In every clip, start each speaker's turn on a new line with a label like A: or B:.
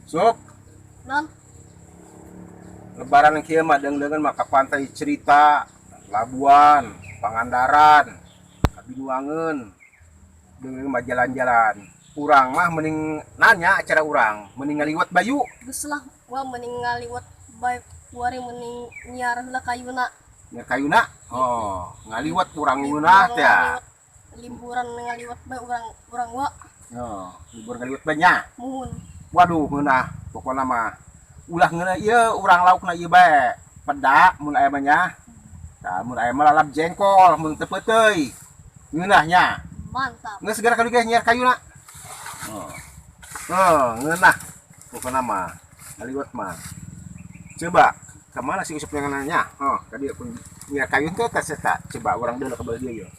A: Sok,
B: Non,
A: lebaran yang kiamat dengan maka pantai cerita, Labuan, Pangandaran, Kabinuangen, dengan mah jalan-jalan. Urang mah mending nanya acara urang, mending ngaliwat bayu.
B: geus lah gua mending ngaliwat bae kuari mending nyiar heula kayuna.
A: Nya kayuna. Oh, ngaliwat urang ngeunah teh.
B: Liburan ngaliwat bae urang gua
A: Oh, libur ngaliwat banyak.
B: muhun.
A: Waduh, ngeunah pokona mah. Ulah ngeunah ieu urang laukna ieu bae. Peda mun aya mah nya. Tah mun aya mah lalap jengkol mun teu peuteuy. Ngeunah nya.
B: Mantap.
A: Nggak segera kali guys nyiar kayuna. Oh. Oh, ngeunah pokona mah. Ngaliwat mah. Coba kemana si usup yang nanya? Oh, tadi pun nyiar kayu teh tas eta. Coba urang deuleu ka beulah dieu yeuh.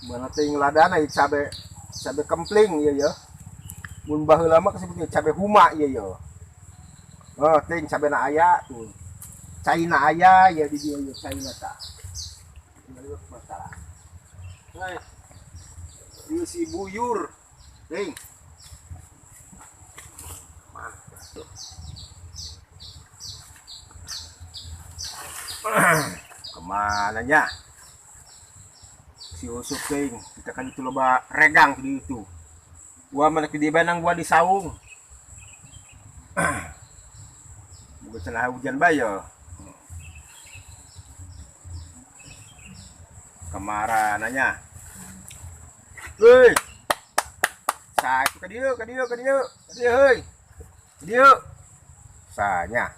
A: Mana teh ngeladana ieu cabe kempling ieu yeuh. Mun baheula mah kasebutnya cabe huma ieu yeuh. Oh, teh cabena aya tuh. Caina aya ya di dieu yeuh caina tah. Ngaliwat masalah. Hai. Ieu si buyur. Teh. Kemana nya? Si usup teh kita kan itu loba regang di itu. Gua mana di benang gua di saung. Bukan cenah hujan bayo. Kemana nanya? Hei. Sa itu ka dieu heuy. Dieu. Sanya.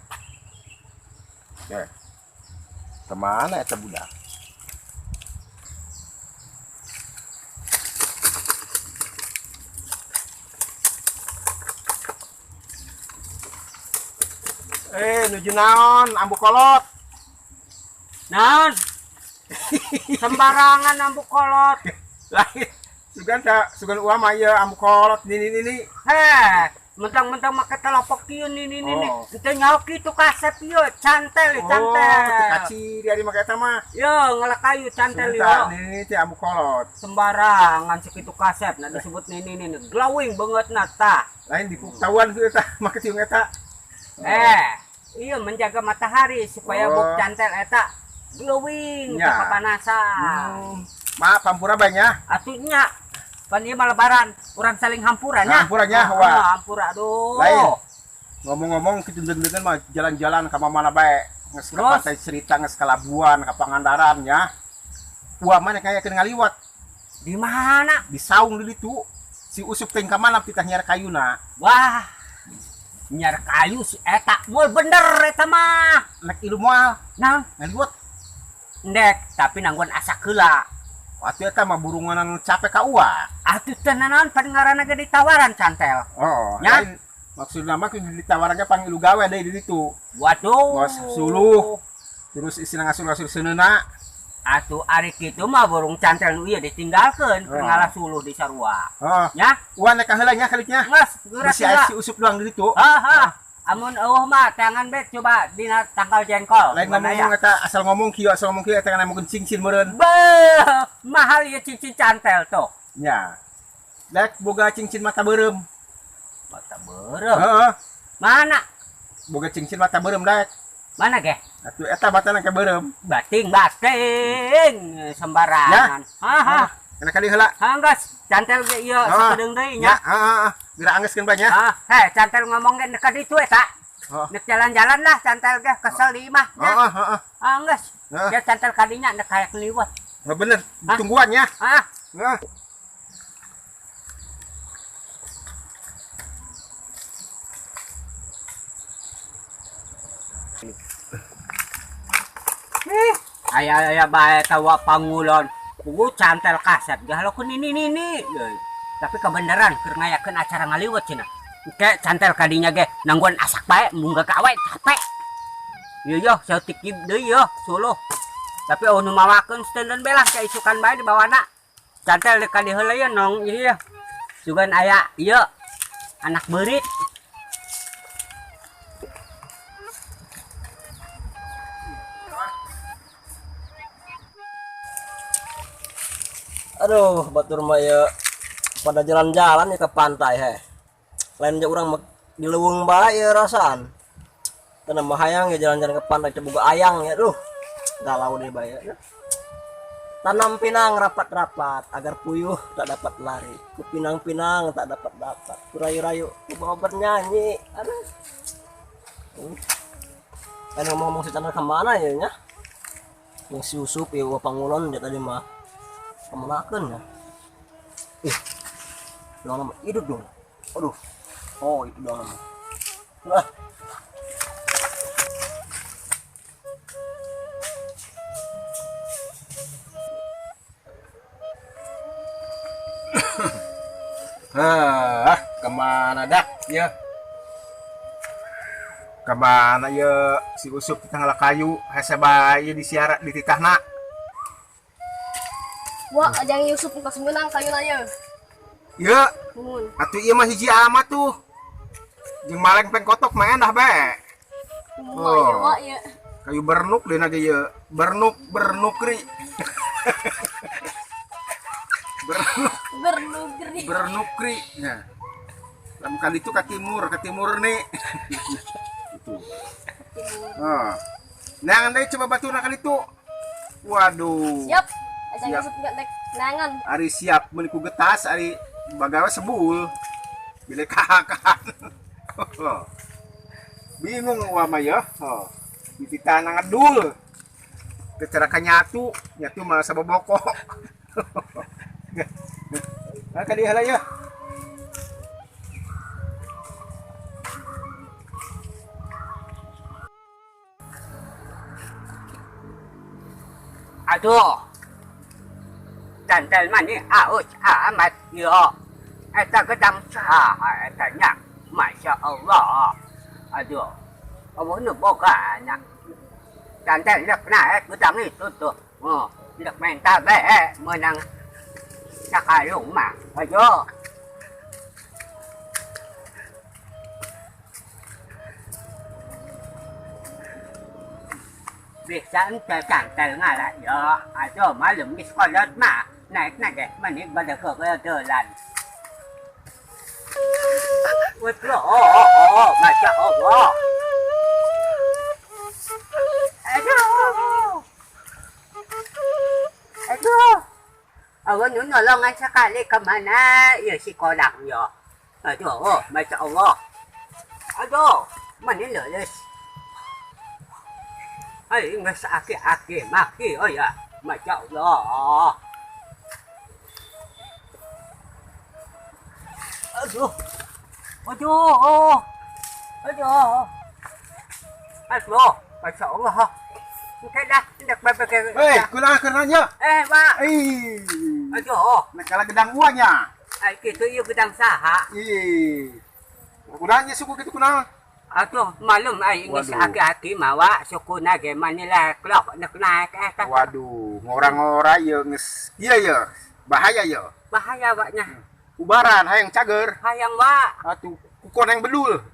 A: Oke. Kemana eta budak? Nuju naon ambu kolot.
C: Naon? Sembarangan ambu kolot.
A: Lain sugan uang mah ieu ambu kolot nini.
C: Heh, mentang-mentang make telopok kieu ini.
A: Oh.
C: Teu nyaho kitu kasep ieu, cantel.
A: Oh, teu kaci dia di make eta mah.
C: Yo, ngelakayu cantel
A: Sebentar,
C: yo.
A: ini teh ambu kolot.
C: Sembarangan sekitu kasep, nah disebut ini glowing banget tah.
A: Lain di tawan itu eta make tiung eta.
C: Iya menjaga matahari supaya buk cantel eta glowing
A: Ya.
C: teu kapanasan.
A: Maaf hampura banyak.
C: Atunya pan ieu mah lebaran, urang saling hampuran nya.
A: Hampuranya, wah.
C: Hampura aduh.
A: Lain. Ngomong-ngomong kitu deungeun mah jalan-jalan ka mana bae. Geus ka
C: Terus?
A: pantai cerita, geus ka Labuan, ka Pangandaran nya. Uah mana kayak keur ngaliwat
C: Di mana?
A: di saung di ditu. Si usup teh ka mana pitah nyiar kayuna.
C: Wah. Nyar kayu si eta moal bener eta mah.
A: Nek ilu moal
C: Nah,
A: ngaliwat.
C: ndek tapi nangguan asa heula.
A: Atuh eta mah burunganan capek ka uah.
C: Atuh teh naon pan ngaranna ge ditawaran cantel.
A: Oh,
C: Ya.
A: lain. Maksudna mah kudu ditawarannya panggil gawe deui di ditu.
C: Waduh.
A: Bos suluh. Terus isina ngasul-ngasul seuneuna.
C: Atuh ari kitu mah burung cantel nu ieu ditinggalkeun keur
A: Oh.
C: ngalah suluh di sarua.
A: Oh,
C: Nya,
A: uah nek heula nya kaliknya.
C: geus geura
A: Bisi aya si usup doang di ditu.
C: Amun eueuh mah tangan bet coba dina tangkal jengkol.
A: Lain
C: Gimana
A: ngomong eta asal ngomong kieu eta kana mungkin cincin meureun.
C: Beuh, mahal ya cincin cantel tuh.
A: Nya. Lek boga cincin mata beureum.
C: Mata beureum.
A: Heeh.
C: Mana?
A: Boga cincin mata beureum dek.
C: Mana ge?
A: Atuh eta matana ke beureum.
C: Bating sembarangan.
A: Kana kali heula.
C: Hanggas cantel ge ieu sakedeung deui
A: Ya,
C: nya.
A: Geura anggeuskeun banyak.
C: Heh, cantel ngomong ge dekat ditu eta.
A: Oh.
C: Nek jalan-jalan lah cantel ge kesel di imah.
A: Heeh.
C: Hanggas.
A: Heeh.
C: Dia cantel kadinya nek kayak liwat.
A: Bener, tungguan nya.
C: Ah,
A: Nah.
C: aya bae tawa pangulon. Pugu cantel kasep gahalokeun ini. Tapi kebenaran keur ngayakeun acara ngaliwat cenah. Ke cantel kadinya ge nangguan asak bae munggah gawe capek. Ieu saeutik deui yo suluh. Tapi nu mawakeun stenden belah ka isukan bae di bawana. Cantel deuk ka diheula ye nong ieu. Sugan aya ieu anak beurit.
D: Aduh, batur mah ya pada jalan-jalan ya ke pantai he. Lain aja orang di leuweung bae ya rasaan. Karena mah hayang ya jalan-jalan ke pantai teh boga ayang ya. Duh, galau deh bae ya. Tanam pinang rapat-rapat agar puyuh tak dapat lari. Ku pinang-pinang tak dapat. Ku rayu-rayu ku bawa bernyanyi. Aduh. Kan ngomong-ngomong si Chandra kemana ya nya? Yang si Usup ya Pangulon dia tadi mah kemenakeun ya. Doang nama hidup dong. Aduh. Oh, itu doang nama. Nah.
A: Kemana dak ya? Kemana ya si Usup di tengah kayu hese bayi disiarak di titahna.
B: Wah, ajang Yusuf pas menang kayu naya.
A: Ya,
B: Mun.
A: atuh ieu mah hiji amat tuh. Jeung maleng pengkotok mah endah bae.
B: Ya, wah ya.
A: Kayu bernuk deuna ge ieu. Bernukri.
B: Bernugri.
A: Bernukri. Nah. Lamun kali itu ke timur nih. Itu. Oh. Nah, andai coba batu kali itu. Waduh.
B: Siap. Ajang
A: Siap.
B: Yusuf gak naik nangan.
A: Ari siap meniku getas, ari bagawa sebul. Bila kahakan. Bingung wa mah ya. Oh. Di tanah ngedul. Kecara nyatu mah sababoko. Nah, kali halay ya.
C: Aduh, gentleman ni aus amat yo. Eta gedang sah, eta nyak, masya Allah. Aduh, awak nu boga nak. Gentle nak na gedang itu tuh. Oh, nak main tabe menang nakalung mah. Aduh. Bisa ente cantel ngalah ya. Aduh, malum di sekolah mah naik nage manik pada ke jalan. Betul, masya Allah. Aduh. Awak nu nolongan sekali kemana ya si kodang ya. Aduh, masya Allah. Aduh, mana lulus. Ay, nggak aki-aki maki, oh ya, masya Allah. Aduh, aduh, masya Allah. Oke dah, tidak berbagai.
A: Kunaon keunanya?
C: Pak. Aduh,
A: Nakala gedang uanya.
C: ay gitu yung gedang saha.
A: Kunaonnya suku gitu kunaon?
C: Aduh, malum ay ini
A: Waduh.
C: sa aki-aki mawa suku na ge Manila klok nak naik eta.
A: Waduh, ngora-ngora ya geus iya ya. Bahaya ya.
C: Bahaya waknya.
A: Ubaran hayang cager.
C: Hayang wa.
A: Atuh kukon yang bedul.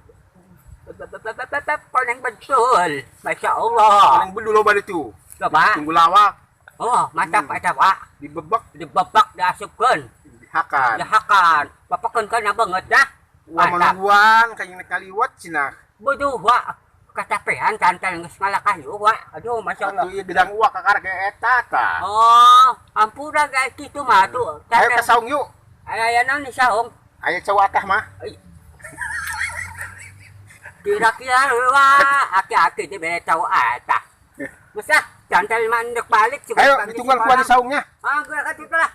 C: Koneng betul. Masya Allah.
A: Yang bedul loba itu.
C: Coba.
A: Tunggu lawak,
C: Oh, mantap eta wa.
A: dibebek,
C: Dibebak diasupkeun.
A: dihakan.
C: Dihakan. Papakeun kana banget dah.
A: Wah menungguan kayaknya kaliwat cenah.
C: Bodoh wa. Kacapean cantel geus malakayu wa. Aduh, masya Allah.
A: Atuh ieu gedang uak kakar ge eta tah.
C: Oh, ampura guys kitu mah tuh.
A: Ayo ka saung yuk.
C: Aya naon ni saung?
A: Aya cawatah mah.
C: Kira-kira wah, aki-aki di bere tahu ata. Masa cantel mandek balik coba.
A: Ayo ditunggal kuat di saungnya.
C: Ah, gue kat itu lah.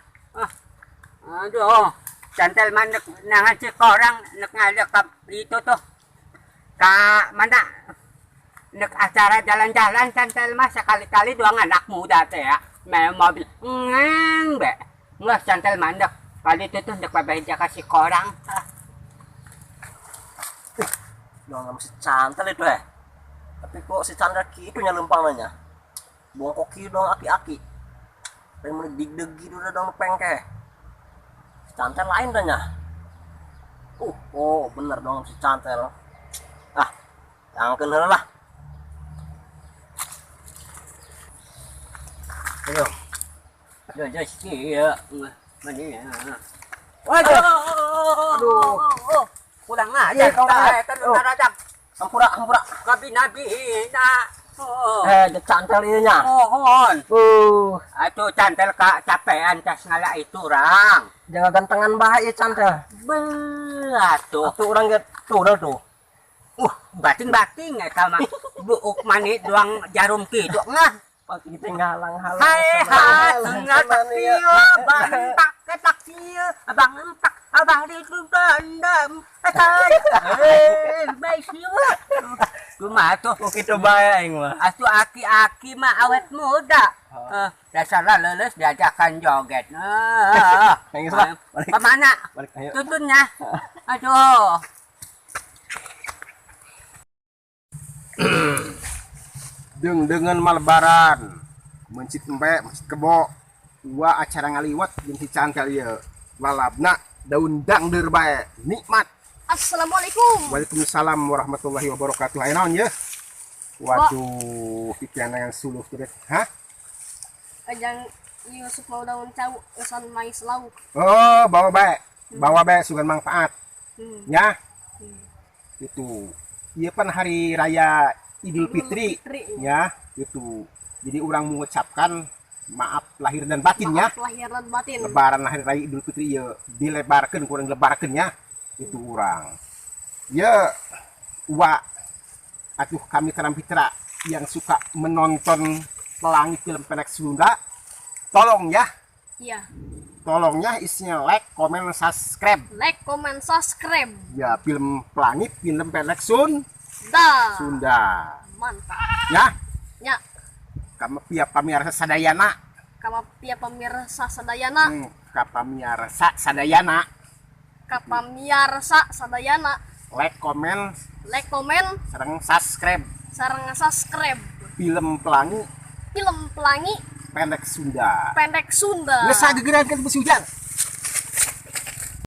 C: Aduh, cantel mandek nangan cek orang nek ngadek ke itu tuh. Ka mana? Nek acara jalan-jalan cantel mah sekali-kali doang anak muda teh ya. Main mobil ngeng be. Nggak cantel mandek. Kali itu tuh nek babeja kasih korang.
D: Doang nama si Cantel itu Tapi kok si Chandra gitu nya lempang nanya. Bongkok kieu dong aki-aki. Pengen meuli digdeg gitu udah dong pengke. Si Cantel lain tanya. Oh bener dong si Cantel. Ah, jangan heula lah.
C: Aduh. Aduh, sih ya. Mani.
D: Waduh.
C: Aduh. Pulang aja
D: Iya, kau
C: kita
D: dah. Oh.
C: rajak.
D: Hampura.
C: Nabi na. Oh.
D: Cantel ieu nya.
C: Mohon.
D: Uh,
C: Cantel kak capean cas ngala itu orang.
D: jangan gantengan bae ieu cantel.
C: Beatuh.
D: Atuh urang ge tuh.
C: Bating-bating eta mah. Buuk mani doang jarum kitu ngah.
D: Pas kita ngalang-halang.
C: Hai tengah takieu bantak ke takieu abang entak abang ditundam baik sieu kumaha tuh
D: Kitu bae aing mah.
C: asuh aki-aki mah awet muda dasarna leuleus diajakan joget
D: Yang geus lah, balik.
C: kemana
D: Balik ayo.
C: tuntunnya aduh
A: dengan malebaran mencit empe mencit kebo dua acara ngaliwat jeung si cantel ieu lalabna daun dangdeur bae nikmat.
B: Assalamualaikum.
A: Waalaikumsalam warahmatullahi wabarakatuh. Aya naon ye? Waduh, pikiran suluh teh. Hah?
B: Ajang Yusuf mau daun cau usan mais lauk.
A: Oh, bawa bae. Bawa bae sugan manfaat. Ya.
B: Hmm.
A: Itu. Ieu pan hari raya Idul Fitri. Ya, itu. Jadi orang mengucapkan maaf lahir dan batin ya.
B: Maaf lahir dan batin.
A: Lebaran hari raya Idul Fitri ya dilebarkan kurang lebarkan ya. Itu orang. Ya, atuh kami terang pitra yang suka menonton pelangi film pendek Sunda, tolong ya.
B: Iya.
A: Tolongnya isinya like, comment, subscribe.
B: Like, comment, subscribe.
A: Ya, film pelangi, film pendek
B: Dah.
A: Sunda.
B: Mantap.
A: Ya,
B: Ya,
A: kami pihak pamirsa sadayana.
B: kama pia pemirsa sadayana,
A: Kapamirsa sadayana.
B: kapamiarsa sadayana,
A: Like, comment,
B: like, comment,
A: sareng subscribe.
B: sareng subscribe.
A: Film pelangi
B: Film pelangi
A: pendek Sunda.
B: pendek Sunda.
A: Nggak sagegerakan besi hujan.